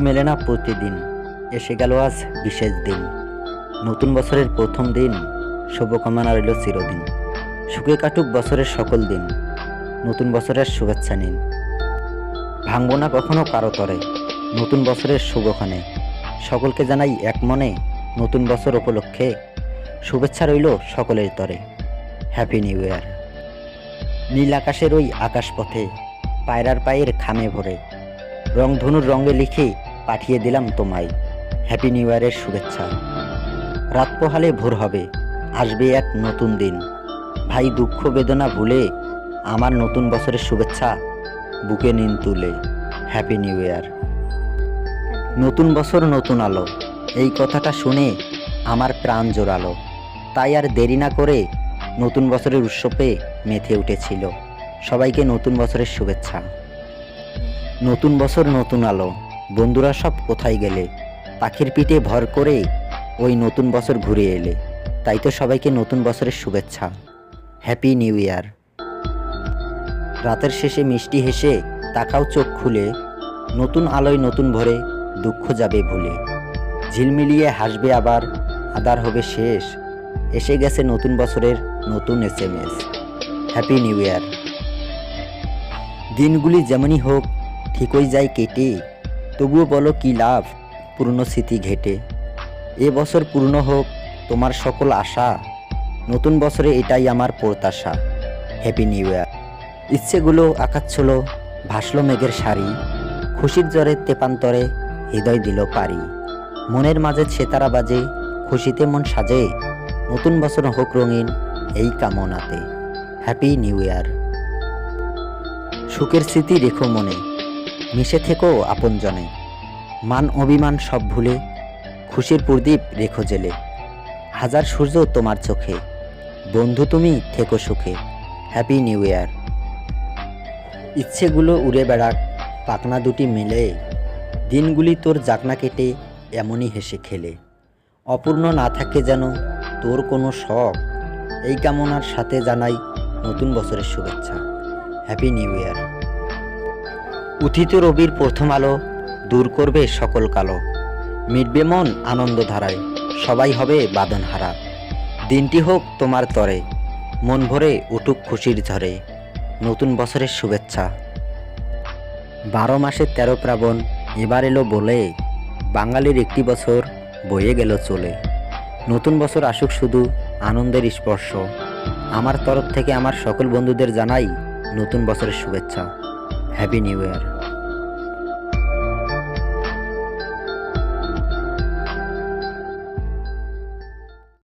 মেলে না প্রতিদিন, এসে গেল আজ বিশেষ দিন। নতুন বছরের প্রথম দিন, শুভকামনা রইল চিরদিন। সুখে কাটুক বছরের সকল দিন, নতুন বছরের শুভেচ্ছা নিন। ভাঙব না কখনো কারো তরে, নতুন বছরের শুভক্ষণে। সকলকে জানাই এক মনে, নতুন বছর উপলক্ষে শুভেচ্ছা রইল সকলের তরে। Happy new year. নীল আকাশের ওই আকাশপথে, পায়রার পায়ের খামে ভরে, রংধনুর রঙে লিখে পাঠিয়ে দিলাম তোমায় হ্যাপি নিউ ইয়ারের শুভেচ্ছা। রাত পোহালে ভোর হবে, আসবে এক নতুন দিন। ভাই দুঃখ বেদনা ভুলে আমার নতুন বছরের শুভেচ্ছা বুকে নিন তুলে। Happy new year. নতুন বছর নতুন আলো, এই কথাটা শুনে আমার প্রাণ জোরালো। তাই আর দেরি না করে নতুন বছরের উৎসবে মেতে উঠেছিল। সবাইকে নতুন বছরের শুভেচ্ছা। নতুন বছর নতুন আলো, বন্ধুরা সব কোথায় গেলে? পাখির পিঠে ভর করে ওই নতুন বছর ঘুরে এলে। তাই তো সবাইকে নতুন বছরের শুভেচ্ছা। Happy new year. রাতের শেষে মিষ্টি হেসে তাকাও চোখ খুলে, নতুন আলোয় নতুন ভোরে দুঃখ যাবে ভুলে। ঝিলমিলিয়ে হাসবে আবার, আদার হবে শেষ, এসে গেছে নতুন বছরের নতুন SMS। Happy new year. দিনগুলি যেমনই হোক ঠিকই যায় কেটে, তবুও বলো কি লাভ পুরনো স্মৃতি ঘেটে। এ বছর পূর্ণ হোক তোমার সকল আশা, নতুন বছরে এটাই আমার প্রত্যাশা। Happy new year. ইচ্ছেগুলো আকাচ্ছিল, ভাসলো মেঘের শাড়ি, খুশির জ্বরে তেপান্তরে হৃদয় দিল পারি। মনের মাঝে ছেতারা বাজে, খুশিতে মন সাজে, নতুন বছর হোক রঙিন এই কামনাতে। Happy new year. সুখের স্মৃতি রেখো মনে, মিশে থেকো আপনজনে, মান অভিমান সব ভুলে খুশির প্রদীপ রেখো জেলে। হাজার সূর্য তোমার চোখে, বন্ধু তুমি থেকো সুখে। Happy new year. ইচ্ছেগুলো উড়ে বেড়াক পাখনা দুটি মেলে, দিনগুলি তোর জাকনা কেটে এমনই হেসে খেলে। অপূর্ণ না থাকে যেন তোর কোনো শখ, এই কামনার সাথে জানাই নতুন বছরের শুভেচ্ছা। Happy new year. উথিত রবির প্রথম আলো দূর করবে সকল কালো, মিটবে মন আনন্দ ধারায়, সবাই হবে বাঁধনহারা। দিনটি হোক তোমার তরে, মন ভরে উঠুক খুশির ঝরে, নতুন বছরের শুভেচ্ছা। 12 মাসের 13 প্রাবণ এবার এলো বলে, বাঙালির একটি বছর বয়ে গেল চলে। নতুন বছর আসুক শুধু আনন্দের স্পর্শ, আমার তরফ থেকে আমার সকল বন্ধুদের জানাই নতুন বছরের শুভেচ্ছা। Happy new year.